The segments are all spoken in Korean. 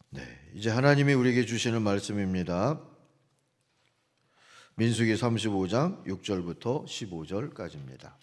네, 이제 하나님이 우리에게 주시는 말씀입니다. 민수기 35장 6절부터 15절까지입니다.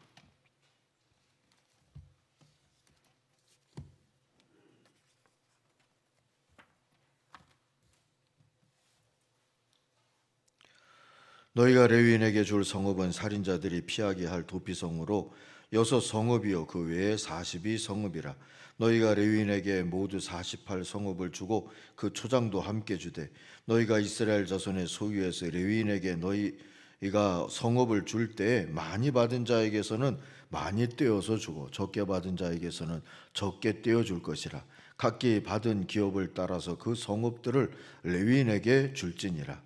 너희가 레위인에게 줄 성읍은 살인자들이 피하게 할 도피성으로 6성읍이요 그 외에 42성읍이라. 너희가 레위인에게 모두 48성읍을 주고 그 초장도 함께 주되 너희가 이스라엘 자손의 소유에서 레위인에게 너희가 성읍을 줄 때 많이 받은 자에게서는 많이 떼어서 주고 적게 받은 자에게서는 적게 떼어 줄 것이라. 각기 받은 기업을 따라서 그 성읍들을 레위인에게 줄지니라.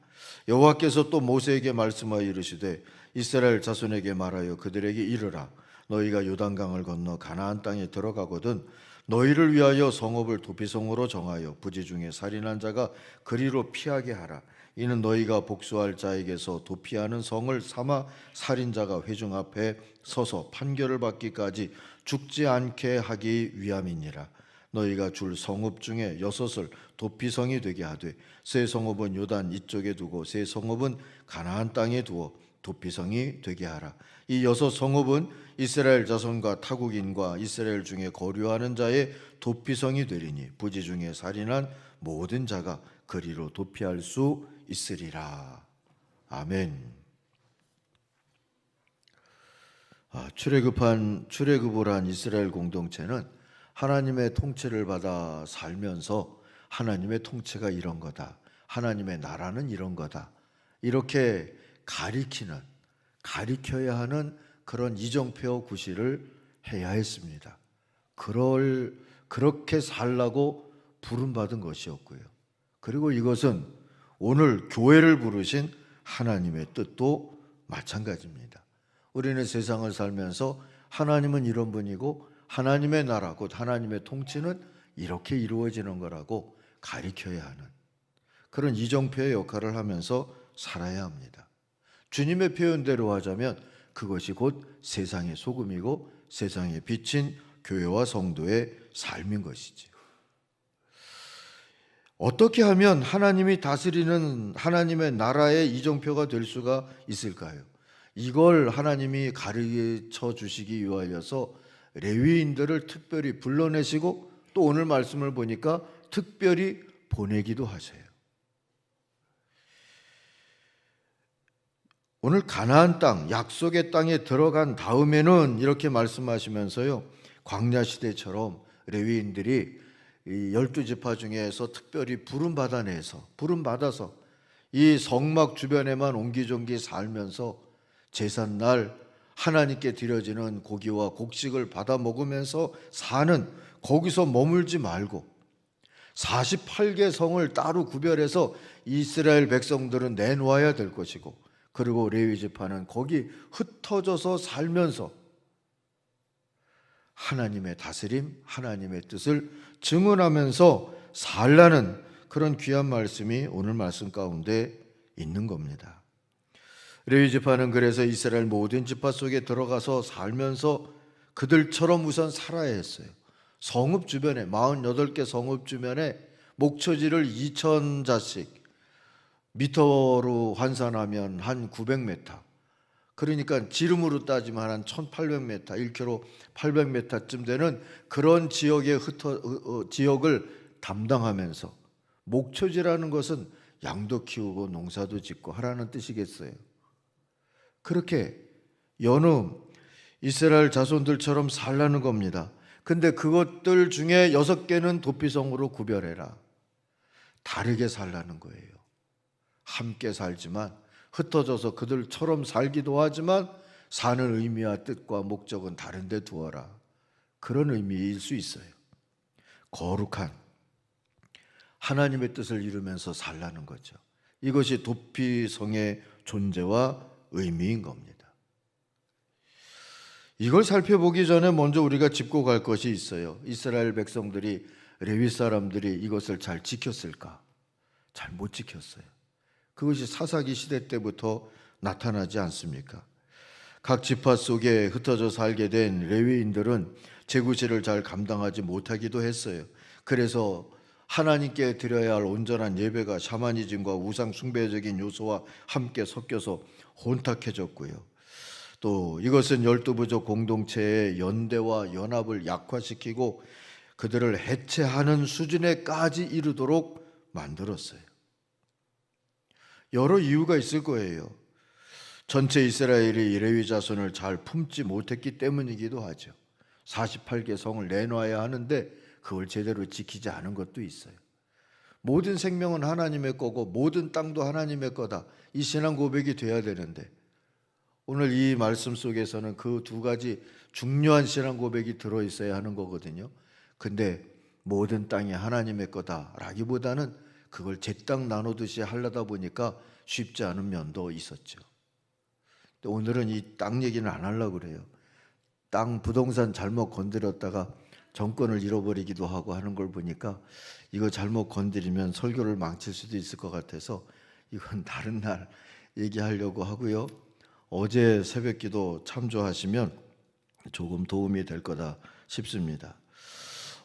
여호와께서 또 모세에게 말씀하여 이르시되 이스라엘 자손에게 말하여 그들에게 이르라. 너희가 요단강을 건너 가나안 땅에 들어가거든 너희를 위하여 성읍을 도피성으로 정하여 부지 중에 살인한 자가 그리로 피하게 하라. 이는 너희가 복수할 자에게서 도피하는 성을 삼아 살인자가 회중 앞에 서서 판결을 받기까지 죽지 않게 하기 위함이니라. 너희가 줄 성읍 중에 6을 도피성이 되게 하되 세 성읍은 요단 이쪽에 두고 세 성읍은 가나안 땅에 두어 도피성이 되게 하라. 이 6성읍은 이스라엘 자손과 타국인과 이스라엘 중에 거류하는 자의 도피성이 되리니 부지 중에 살인한 모든 자가 그리로 도피할 수 있으리라. 아멘. 출애굽을 한 이스라엘 공동체는 하나님의 통치를 받아 살면서 하나님의 통치가 이런 거다, 하나님의 나라는 이런 거다, 이렇게 가리켜야 하는 그런 이정표 구실을 해야 했습니다. 그렇게 살라고 부름받은 것이었고요. 그리고 이것은 오늘 교회를 부르신 하나님의 뜻도 마찬가지입니다. 우리는 세상을 살면서 하나님은 이런 분이고 하나님의 나라, 곧 하나님의 통치는 이렇게 이루어지는 거라고 가리켜야 하는 그런 이정표의 역할을 하면서 살아야 합니다. 주님의 표현대로 하자면 그것이 곧 세상의 소금이고 세상의 빛인 교회와 성도의 삶인 것이지. 어떻게 하면 하나님이 다스리는 하나님의 나라의 이정표가 될 수가 있을까요? 이걸 하나님이 가르쳐 주시기 위하여서 레위인들을 특별히 불러내시고 또 오늘 말씀을 보니까 특별히 보내기도 하세요. 오늘 가나안 땅, 약속의 땅에 들어간 다음에는 이렇게 말씀하시면서요, 광야 시대처럼 레위인들이 이 12지파 중에서 특별히 부름받아서 이 성막 주변에만 옹기종기 살면서 제삿날 하나님께 드려지는 고기와 곡식을 받아 먹으면서 사는, 거기서 머물지 말고 48개 성을 따로 구별해서 이스라엘 백성들은 내놓아야 될 것이고, 그리고 레위 지파는 거기 흩어져서 살면서 하나님의 다스림, 하나님의 뜻을 증언하면서 살라는 그런 귀한 말씀이 오늘 말씀 가운데 있는 겁니다. 레위 지파는 그래서 이스라엘 모든 지파 속에 들어가서 살면서 그들처럼 우선 살아야 했어요. 성읍 주변에 48개 성읍 주변에 목초지를 2,000자씩 미터로 환산하면 한 900m, 그러니까 지름으로 따지면 한 1800m, 1km 800m쯤 되는 그런 지역을 담당하면서, 목초지라는 것은 양도 키우고 농사도 짓고 하라는 뜻이겠어요. 그렇게 여느 이스라엘 자손들처럼 살라는 겁니다. 근데 그것들 중에 6개는 도피성으로 구별해라. 다르게 살라는 거예요. 함께 살지만 흩어져서 그들처럼 살기도 하지만 사는 의미와 뜻과 목적은 다른 데 두어라. 그런 의미일 수 있어요. 거룩한 하나님의 뜻을 이루면서 살라는 거죠. 이것이 도피성의 존재와 의미인 겁니다. 이걸 살펴보기 전에 먼저 우리가 짚고 갈 것이 있어요. 이스라엘 백성들이, 레위 사람들이 이것을 잘 지켰을까? 잘 못 지켰어요. 그것이 사사기 시대 때부터 나타나지 않습니까? 각 지파 속에 흩어져 살게 된 레위인들은 제구실을 잘 감당하지 못하기도 했어요. 그래서 하나님께 드려야 할 온전한 예배가 샤머니즘과 우상 숭배적인 요소와 함께 섞여서 혼탁해졌고요. 또 이것은 12부족 공동체의 연대와 연합을 약화시키고 그들을 해체하는 수준에까지 이르도록 만들었어요. 여러 이유가 있을 거예요. 전체 이스라엘이 레위 자손을 잘 품지 못했기 때문이기도 하죠. 48개 성을 내놔야 하는데 그걸 제대로 지키지 않은 것도 있어요. 모든 생명은 하나님의 거고 모든 땅도 하나님의 거다. 이 신앙 고백이 돼야 되는데 오늘 이 말씀 속에서는 그 두 가지 중요한 신앙 고백이 들어있어야 하는 거거든요. 근데 모든 땅이 하나님의 거다라기보다는 그걸 제 땅 나누듯이 하려다 보니까 쉽지 않은 면도 있었죠. 오늘은 이 땅 얘기는 안 하려고 그래요. 땅 부동산 잘못 건드렸다가 정권을 잃어버리기도 하고 하는 걸 보니까 이거 잘못 건드리면 설교를 망칠 수도 있을 것 같아서 이건 다른 날 얘기하려고 하고요. 어제 새벽기도 참조하시면 조금 도움이 될 거다 싶습니다.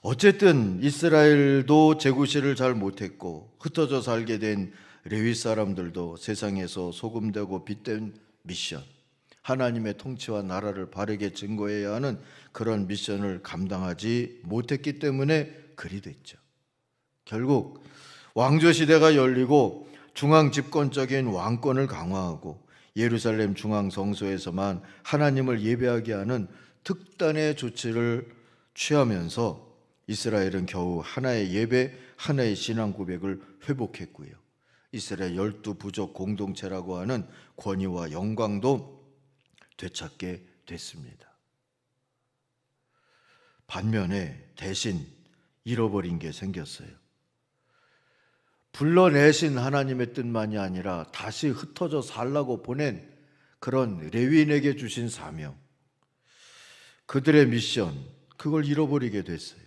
어쨌든 이스라엘도 재구시를 잘 못했고 흩어져 살게 된 레위 사람들도 세상에서 소금되고 빛된 미션, 하나님의 통치와 나라를 바르게 증거해야 하는 그런 미션을 감당하지 못했기 때문에 그리 됐죠. 결국 왕조 시대가 열리고 중앙 집권적인 왕권을 강화하고 예루살렘 중앙 성소에서만 하나님을 예배하게 하는 특단의 조치를 취하면서 이스라엘은 겨우 하나의 예배, 하나의 신앙 고백을 회복했고요. 이스라엘 12부족 공동체라고 하는 권위와 영광도 되찾게 됐습니다. 반면에 대신 잃어버린 게 생겼어요. 불러내신 하나님의 뜻만이 아니라 다시 흩어져 살라고 보낸 그런 레위인에게 주신 사명, 그들의 미션, 그걸 잃어버리게 됐어요.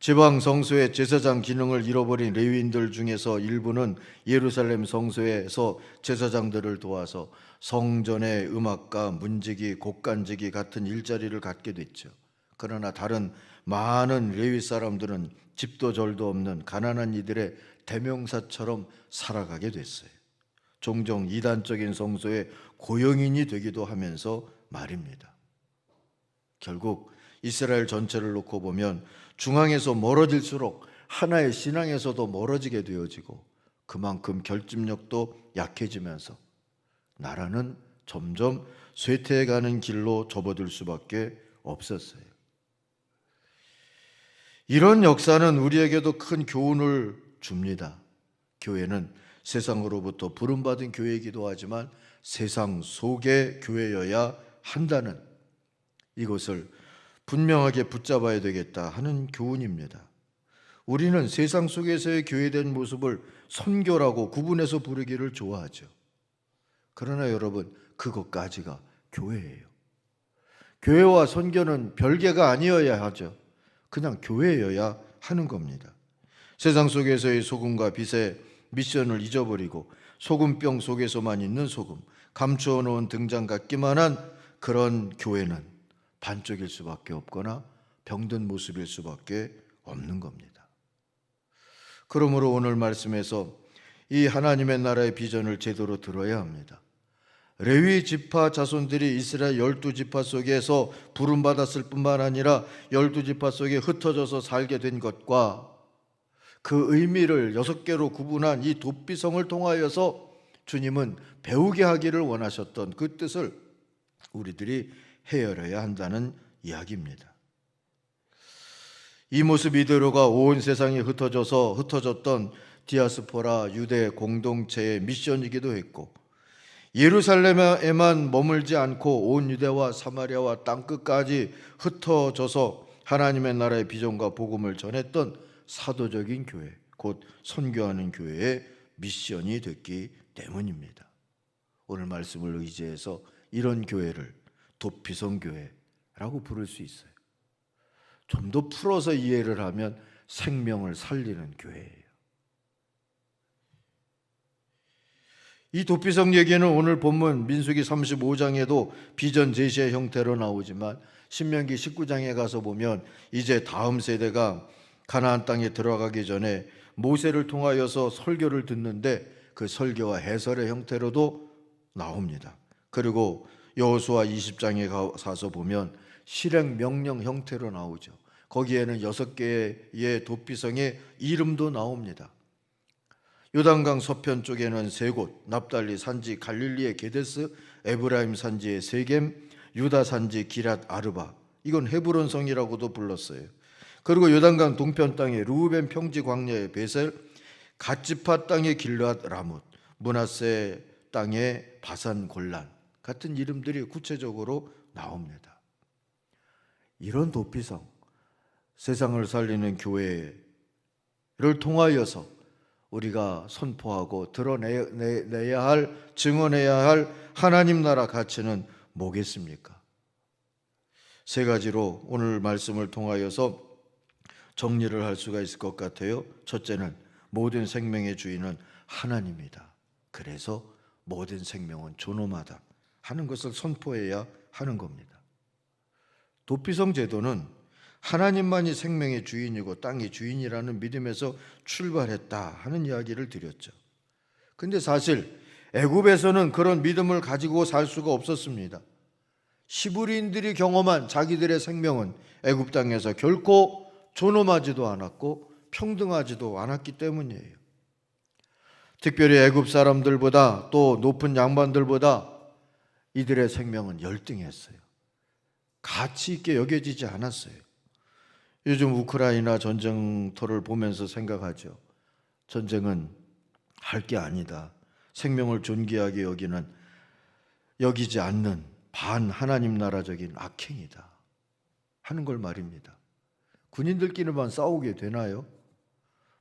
지방 성소의 제사장 기능을 잃어버린 레위인들 중에서 일부는 예루살렘 성소에서 제사장들을 도와서 성전의 음악가, 문지기, 곡간지기 같은 일자리를 갖게 됐죠. 그러나 다른 많은 레위 사람들은 집도 절도 없는 가난한 이들의 대명사처럼 살아가게 됐어요. 종종 이단적인 성소의 고용인이 되기도 하면서 말입니다. 결국 이스라엘 전체를 놓고 보면 중앙에서 멀어질수록 하나의 신앙에서도 멀어지게 되어지고 그만큼 결집력도 약해지면서 나라는 점점 쇠퇴해가는 길로 접어들 수밖에 없었어요. 이런 역사는 우리에게도 큰 교훈을 줍니다. 교회는 세상으로부터 부름받은 교회이기도 하지만 세상 속의 교회여야 한다는 이것을 분명하게 붙잡아야 되겠다 하는 교훈입니다. 우리는 세상 속에서의 교회된 모습을 선교라고 구분해서 부르기를 좋아하죠. 그러나 여러분, 그것까지가 교회예요. 교회와 선교는 별개가 아니어야 하죠. 그냥 교회여야 하는 겁니다. 세상 속에서의 소금과 빛의 미션을 잊어버리고 소금병 속에서만 있는 소금, 감추어 놓은 등잔 같기만 한 그런 교회는 반쪽일 수밖에 없거나 병든 모습일 수밖에 없는 겁니다. 그러므로 오늘 말씀에서 이 하나님의 나라의 비전을 제대로 들어야 합니다. 레위 지파 자손들이 이스라엘 12지파 속에서 부름받았을 뿐만 아니라 12지파 속에 흩어져서 살게 된 것과 그 의미를 6개로 구분한 이 돛비성을 통하여서 주님은 배우게 하기를 원하셨던 그 뜻을 우리들이 헤아려야 한다는 이야기입니다. 이 모습 이대로가 온 세상에 흩어졌던 디아스포라 유대 공동체의 미션이기도 했고 예루살렘에만 머물지 않고 온 유대와 사마리아와 땅끝까지 흩어져서 하나님의 나라의 비전과 복음을 전했던 사도적인 교회, 곧 선교하는 교회의 미션이 됐기 때문입니다. 오늘 말씀을 의지해서 이런 교회를 돛비성 교회라고 부를 수 있어요. 좀 더 풀어서 이해를 하면 생명을 살리는 교회예요. 이 돛비성 얘기는 오늘 본문 민수기 35장에도 비전 제시의 형태로 나오지만 신명기 19장에 가서 보면 이제 다음 세대가 가나안 땅에 들어가기 전에 모세를 통하여서 설교를 듣는데 그 설교와 해설의 형태로도 나옵니다. 그리고 여호수아 20장에 가서 보면 실행 명령 형태로 나오죠. 거기에는 6개의 도피성의 이름도 나옵니다. 요단강 서편 쪽에는 3곳, 납달리 산지 갈릴리의 게데스, 에브라임 산지의 세겜, 유다 산지 기랏 아르바, 이건 헤브론 성이라고도 불렀어요. 그리고 요단강 동편 땅의 르우벤 평지 광야의 베셀, 갓지파 땅의 길앗 라뭇, 므낫세 땅의 바산 골란 같은 이름들이 구체적으로 나옵니다. 이런 도피성, 세상을 살리는 교회를 통하여서 우리가 선포하고 드러내야 할, 증언해야 할 하나님 나라 가치는 뭐겠습니까? 3가지로 오늘 말씀을 통하여서 정리를 할 수가 있을 것 같아요. 첫째는 모든 생명의 주인은 하나님이다. 그래서 모든 생명은 존엄하다 하는 것을 선포해야 하는 겁니다. 도피성 제도는 하나님만이 생명의 주인이고 땅의 주인이라는 믿음에서 출발했다 하는 이야기를 드렸죠. 근데 사실 애굽에서는 그런 믿음을 가지고 살 수가 없었습니다. 시브리인들이 경험한 자기들의 생명은 애굽 땅에서 결코 존엄하지도 않았고 평등하지도 않았기 때문이에요. 특별히 애굽 사람들보다 또 높은 양반들보다 이들의 생명은 열등했어요. 가치 있게 여겨지지 않았어요. 요즘 우크라이나 전쟁터를 보면서 생각하죠. 전쟁은 할 게 아니다. 생명을 존귀하게 여기지 않는 반하나님 나라적인 악행이다 하는 걸 말입니다. 군인들끼리만 싸우게 되나요?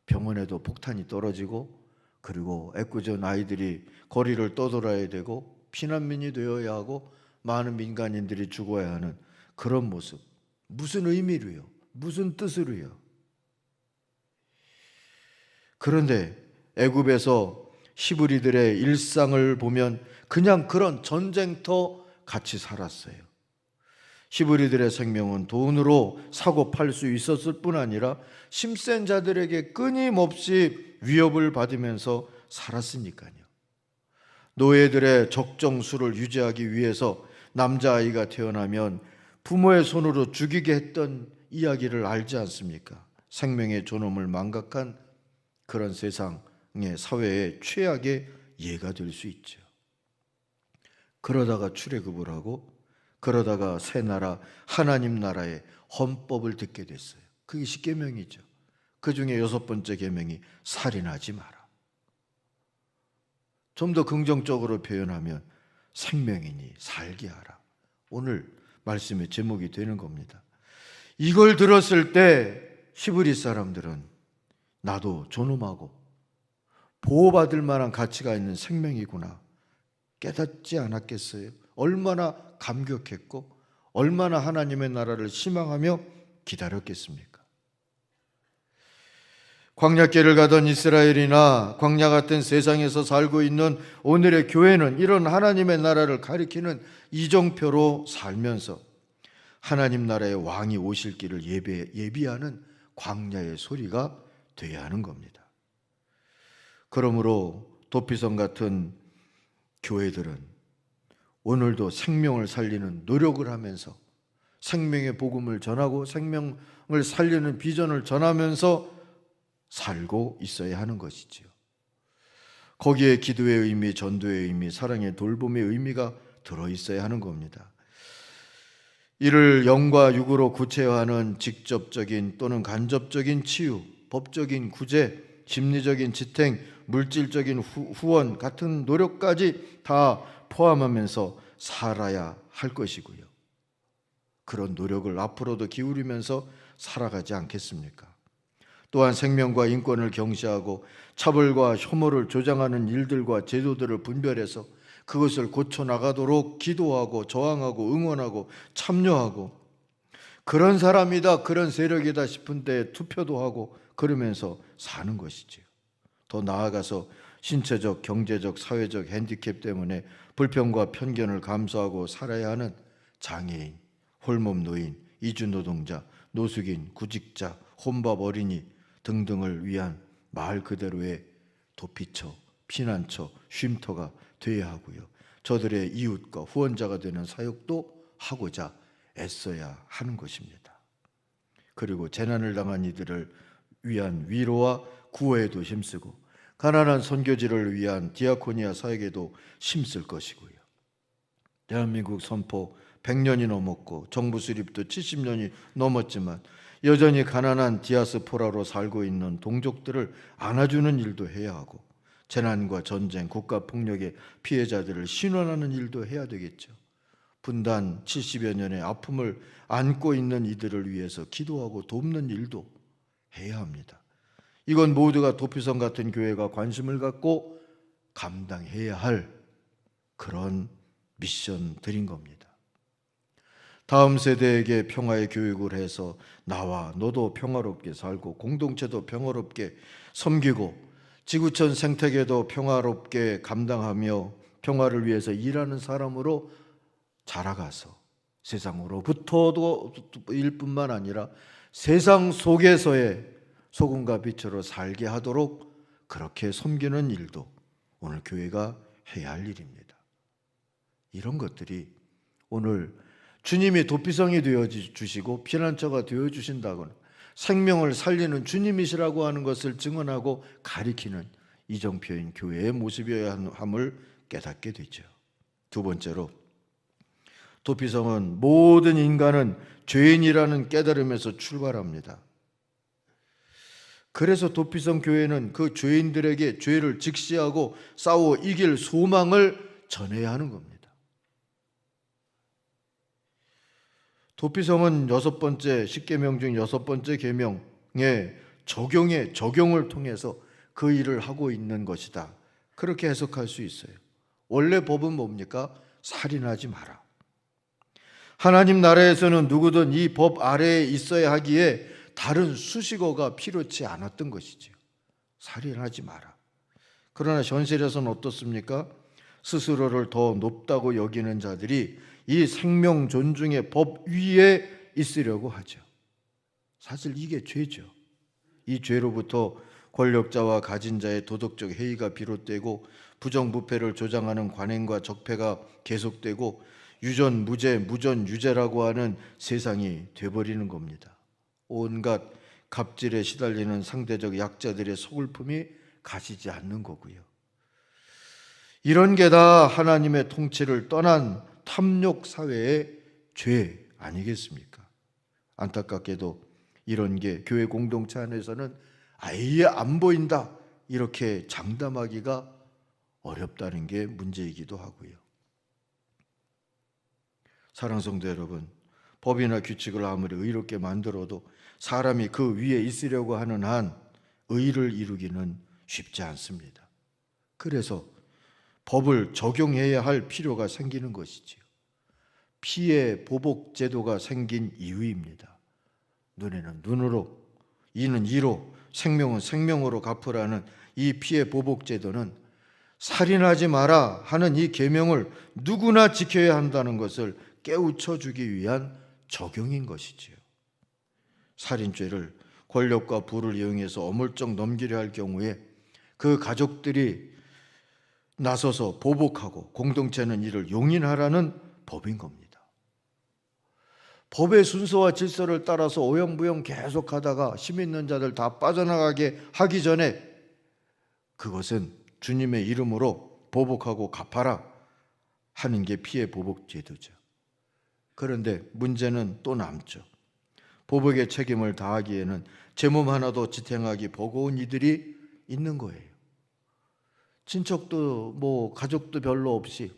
병원에도 폭탄이 떨어지고, 그리고 애꿎은 아이들이 거리를 떠돌아야 되고 피난민이 되어야 하고 많은 민간인들이 죽어야 하는 그런 모습, 무슨 의미로요? 무슨 뜻으로요? 그런데 애굽에서 히브리들의 일상을 보면 그냥 그런 전쟁터 같이 살았어요. 히브리들의 생명은 돈으로 사고 팔 수 있었을 뿐 아니라 힘센 자들에게 끊임없이 위협을 받으면서 살았으니까요. 노예들의 적정수를 유지하기 위해서 남자아이가 태어나면 부모의 손으로 죽이게 했던 이야기를 알지 않습니까? 생명의 존엄을 망각한 그런 세상의 사회의 최악의 예가 될 수 있죠. 그러다가 출애굽을 하고 그러다가 새 나라 하나님 나라의 헌법을 듣게 됐어요. 그게 10계명이죠. 그 중에 6번째 계명이 살인하지 마라. 좀 더 긍정적으로 표현하면 생명이니 살게 하라. 오늘 말씀의 제목이 되는 겁니다. 이걸 들었을 때 히브리 사람들은 나도 존엄하고 보호받을 만한 가치가 있는 생명이구나 깨닫지 않았겠어요? 얼마나 감격했고 얼마나 하나님의 나라를 희망하며 기다렸겠습니까? 광야길을 가던 이스라엘이나 광야 같은 세상에서 살고 있는 오늘의 교회는 이런 하나님의 나라를 가리키는 이정표로 살면서 하나님 나라의 왕이 오실 길을 예비하는 광야의 소리가 돼야 하는 겁니다. 그러므로 도피성 같은 교회들은 오늘도 생명을 살리는 노력을 하면서 생명의 복음을 전하고 생명을 살리는 비전을 전하면서 살고 있어야 하는 것이지요. 거기에 기도의 의미, 전도의 의미, 사랑의 돌봄의 의미가 들어있어야 하는 겁니다. 이를 영과 육으로 구체화하는 직접적인 또는 간접적인 치유, 법적인 구제, 심리적인 지탱, 물질적인 후원 같은 노력까지 다 포함하면서 살아야 할 것이고요. 그런 노력을 앞으로도 기울이면서 살아가지 않겠습니까? 또한 생명과 인권을 경시하고 차별과 혐오를 조장하는 일들과 제도들을 분별해서 그것을 고쳐나가도록 기도하고 저항하고 응원하고 참여하고 그런 사람이다, 그런 세력이다 싶은 때 투표도 하고 그러면서 사는 것이지요. 더 나아가서 신체적, 경제적, 사회적 핸디캡 때문에 불평과 편견을 감수하고 살아야 하는 장애인, 홀몸 노인, 이주노동자, 노숙인, 구직자, 혼밥 어린이 등등을 위한 마을 그대로의 도피처, 피난처, 쉼터가 되어야 하고요. 저들의 이웃과 후원자가 되는 사역도 하고자 애써야 하는 것입니다. 그리고 재난을 당한 이들을 위한 위로와 구호에도 힘쓰고 가난한 선교지를 위한 디아코니아 사역에도 힘쓸 것이고요. 대한민국 선포 100년이 넘었고 정부 수립도 70년이 넘었지만 여전히 가난한 디아스포라로 살고 있는 동족들을 안아주는 일도 해야 하고 재난과 전쟁, 국가폭력의 피해자들을 신원하는 일도 해야 되겠죠. 분단 70여 년의 아픔을 안고 있는 이들을 위해서 기도하고 돕는 일도 해야 합니다. 이건 모두가 도피성 같은 교회가 관심을 갖고 감당해야 할 그런 미션들인 겁니다. 다음 세대에게 평화의 교육을 해서 나와 너도 평화롭게 살고 공동체도 평화롭게 섬기고 지구촌 생태계도 평화롭게 감당하며 평화를 위해서 일하는 사람으로 자라가서 세상으로부터도 일 뿐만 아니라 세상 속에서의 소금과 빛으로 살게 하도록 그렇게 섬기는 일도 오늘 교회가 해야 할 일입니다. 이런 것들이 오늘 주님이 도피성이 되어주시고 피난처가 되어주신다고는 생명을 살리는 주님이시라고 하는 것을 증언하고 가리키는 이정표인 교회의 모습이어야 함을 깨닫게 되죠. 두 번째로 도피성은 모든 인간은 죄인이라는 깨달음에서 출발합니다. 그래서 도피성 교회는 그 죄인들에게 죄를 직시하고 싸워 이길 소망을 전해야 하는 겁니다. 도피성은 6번째 10계명 중 6번째 계명의 적용을 통해서 그 일을 하고 있는 것이다. 그렇게 해석할 수 있어요. 원래 법은 뭡니까? 살인하지 마라. 하나님 나라에서는 누구든 이 법 아래에 있어야 하기에 다른 수식어가 필요치 않았던 것이죠. 살인하지 마라. 그러나 현실에서는 어떻습니까? 스스로를 더 높다고 여기는 자들이 이 생명 존중의 법 위에 있으려고 하죠. 사실 이게 죄죠. 이 죄로부터 권력자와 가진 자의 도덕적 해이가 비롯되고 부정부패를 조장하는 관행과 적폐가 계속되고 유전 무죄, 무전 유죄라고 하는 세상이 돼버리는 겁니다. 온갖 갑질에 시달리는 상대적 약자들의 소울품이 가시지 않는 거고요. 이런 게 다 하나님의 통치를 떠난 탐욕 사회의 죄 아니겠습니까? 안타깝게도 이런 게 교회 공동체 안에서는 아예 안 보인다 이렇게 장담하기가 어렵다는 게 문제이기도 하고요. 사랑하는 성도 여러분, 법이나 규칙을 아무리 의롭게 만들어도 사람이 그 위에 있으려고 하는 한 의를 이루기는 쉽지 않습니다. 그래서 법을 적용해야 할 필요가 생기는 것이지요. 피해 보복 제도가 생긴 이유입니다. 눈에는 눈으로, 이는 이로, 생명은 생명으로 갚으라는 이 피해 보복 제도는 살인하지 마라 하는 이 계명을 누구나 지켜야 한다는 것을 깨우쳐 주기 위한 적용인 것이지요. 살인죄를 권력과 부를 이용해서 어물쩍 넘기려 할 경우에 그 가족들이 나서서 보복하고 공동체는 이를 용인하라는 법인 겁니다. 법의 순서와 질서를 따라서 오영부영 계속하다가 힘 있는 자들 다 빠져나가게 하기 전에 그것은 주님의 이름으로 보복하고 갚아라 하는 게 피해 보복 제도죠. 그런데 문제는 또 남죠. 보복의 책임을 다하기에는 제 몸 하나도 지탱하기 버거운 이들이 있는 거예요. 친척도 가족도 별로 없이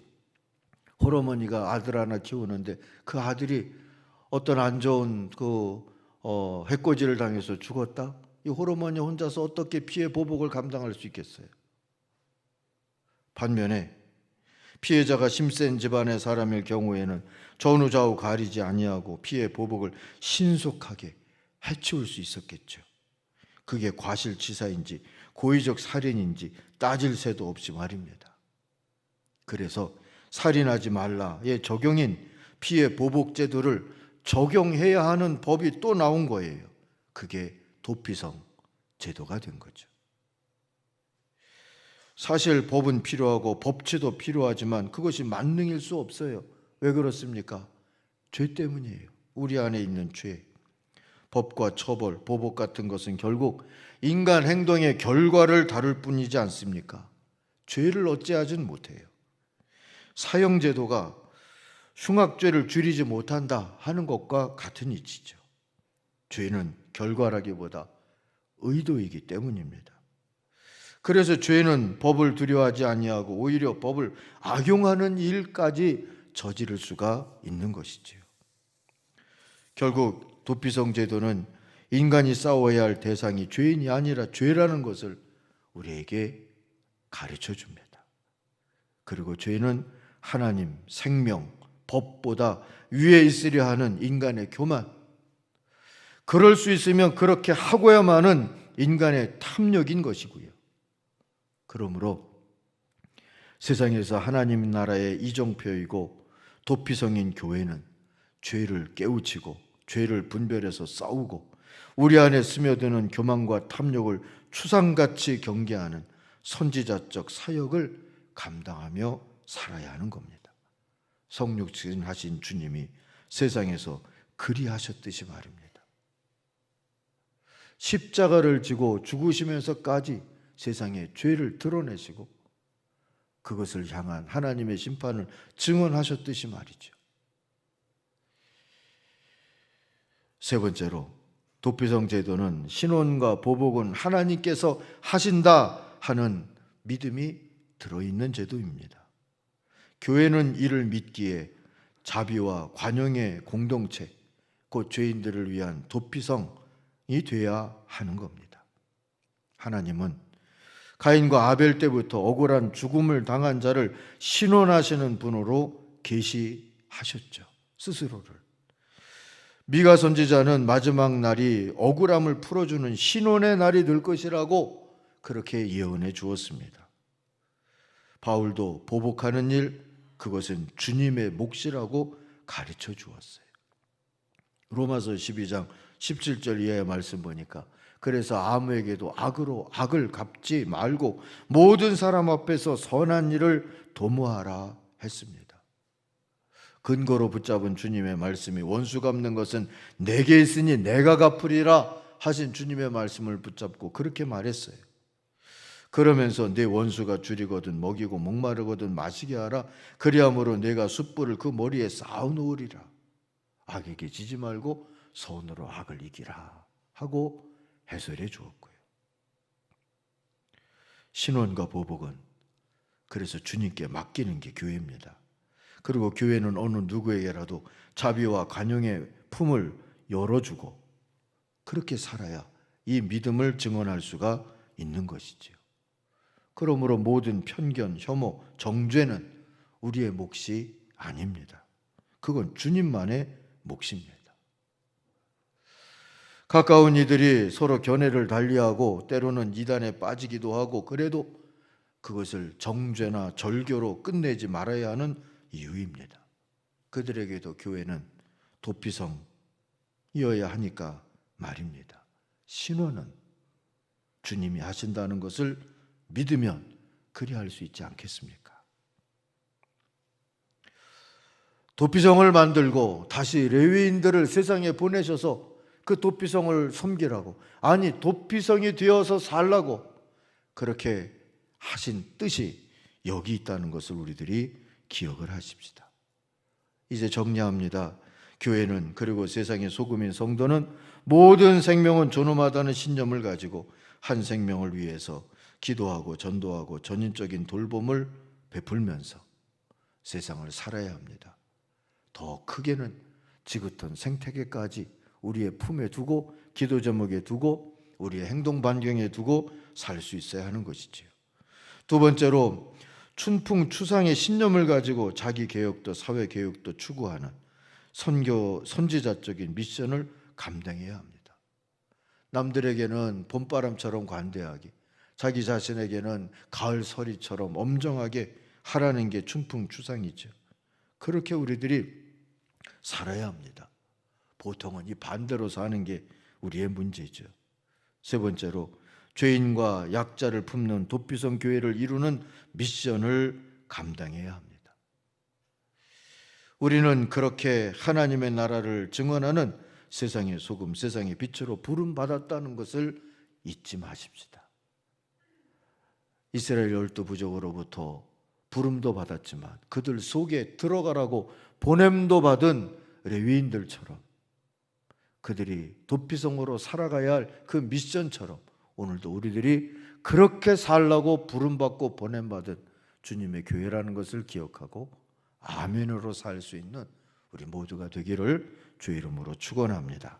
홀어머니가 아들 하나 키우는데 그 아들이 어떤 안 좋은 해코지를 당해서 죽었다? 이 홀어머니 혼자서 어떻게 피해 보복을 감당할 수 있겠어요? 반면에 피해자가 힘센 집안의 사람일 경우에는 전후좌우 가리지 아니하고 피해 보복을 신속하게 해치울 수 있었겠죠. 그게 과실치사인지 고의적 살인인지 따질 새도 없이 말입니다. 그래서 살인하지 말라의 적용인 피해 보복 제도를 적용해야 하는 법이 또 나온 거예요. 그게 도피성 제도가 된 거죠. 사실 법은 필요하고 법치도 필요하지만 그것이 만능일 수 없어요. 왜 그렇습니까? 죄 때문이에요. 우리 안에 있는 죄. 법과 처벌, 보복 같은 것은 결국 인간 행동의 결과를 다룰 뿐이지 않습니까? 죄를 어찌하진 못해요. 사형제도가 흉악죄를 줄이지 못한다 하는 것과 같은 이치죠. 죄는 결과라기보다 의도이기 때문입니다. 그래서 죄는 법을 두려워하지 아니하고 오히려 법을 악용하는 일까지 저지를 수가 있는 것이지요. 결국 도피성 제도는 인간이 싸워야 할 대상이 죄인이 아니라 죄라는 것을 우리에게 가르쳐 줍니다. 그리고 죄는 하나님, 생명, 법보다 위에 있으려 하는 인간의 교만, 그럴 수 있으면 그렇게 하고야만 하는 인간의 탐욕인 것이고요. 그러므로 세상에서 하나님 나라의 이정표이고 도피성인 교회는 죄를 깨우치고 죄를 분별해서 싸우고 우리 안에 스며드는 교만과 탐욕을 추상같이 경계하는 선지자적 사역을 감당하며 살아야 하는 겁니다. 성육신하신 주님이 세상에서 그리하셨듯이 말입니다. 십자가를 지고 죽으시면서까지 세상에 죄를 드러내시고 그것을 향한 하나님의 심판을 증언하셨듯이 말이죠. 세 번째로 도피성 제도는 신원과 보복은 하나님께서 하신다 하는 믿음이 들어있는 제도입니다. 교회는 이를 믿기에 자비와 관용의 공동체, 곧 죄인들을 위한 도피성이 돼야 하는 겁니다. 하나님은 가인과 아벨 때부터 억울한 죽음을 당한 자를 신원하시는 분으로 계시하셨죠. 스스로를. 미가 선지자는 마지막 날이 억울함을 풀어주는 신원의 날이 될 것이라고 그렇게 예언해 주었습니다. 바울도 보복하는 일, 그것은 주님의 몫이라고 가르쳐 주었어요. 로마서 12장 17절 이하의 말씀 보니까 그래서 아무에게도 악으로 악을 갚지 말고 모든 사람 앞에서 선한 일을 도모하라 했습니다. 근거로 붙잡은 주님의 말씀이 원수 갚는 것은 내게 있으니 내가 갚으리라 하신 주님의 말씀을 붙잡고 그렇게 말했어요. 그러면서 내 원수가 줄이거든 먹이고 목마르거든 마시게 하라. 그리함으로 내가 숯불을 그 머리에 쌓아놓으리라. 악에게 지지 말고 선으로 악을 이기라 하고 해설해 주었고요. 신원과 보복은 그래서 주님께 맡기는 게 교회입니다. 그리고 교회는 어느 누구에게라도 자비와 관용의 품을 열어주고 그렇게 살아야 이 믿음을 증언할 수가 있는 것이지요. 그러므로 모든 편견, 혐오, 정죄는 우리의 몫이 아닙니다. 그건 주님만의 몫입니다. 가까운 이들이 서로 견해를 달리하고 때로는 이단에 빠지기도 하고 그래도 그것을 정죄나 절교로 끝내지 말아야 하는 이유입니다. 그들에게도 교회는 도피성이어야 하니까 말입니다. 신원은 주님이 하신다는 것을 믿으면 그리할 수 있지 않겠습니까? 도피성을 만들고 다시 레위인들을 세상에 보내셔서 그 도피성을 섬기라고, 아니 도피성이 되어서 살라고 그렇게 하신 뜻이 여기 있다는 것을 우리들이 기억을 하십시다. 이제 정리합니다. 교회는, 그리고 세상의 소금인 성도는 모든 생명은 존엄하다는 신념을 가지고 한 생명을 위해서 기도하고 전도하고 전인적인 돌봄을 베풀면서 세상을 살아야 합니다. 더 크게는 지긋한 생태계까지 우리의 품에 두고 기도 제목에 두고 우리의 행동 반경에 두고 살 수 있어야 하는 것이지요. 두 번째로 춘풍 추상의 신념을 가지고 자기 개혁도 사회 개혁도 추구하는 선지자적인 미션을 감당해야 합니다. 남들에게는 봄바람처럼 관대하게, 자기 자신에게는 가을 서리처럼 엄정하게 하라는 게 춘풍 추상이죠. 그렇게 우리들이 살아야 합니다. 보통은 이 반대로 사는 게 우리의 문제죠. 세 번째로 죄인과 약자를 품는 도피성 교회를 이루는 미션을 감당해야 합니다. 우리는 그렇게 하나님의 나라를 증언하는 세상의 소금, 세상의 빛으로 부름받았다는 것을 잊지 마십시다. 이스라엘 열두 부족으로부터 부름도 받았지만 그들 속에 들어가라고 보냄도 받은 레위인들처럼 그들이 도피성으로 살아가야 할 그 미션처럼 오늘도 우리들이 그렇게 살라고 부름받고 보냄받은 주님의 교회라는 것을 기억하고 아멘으로 살 수 있는 우리 모두가 되기를 주의 이름으로 축원합니다.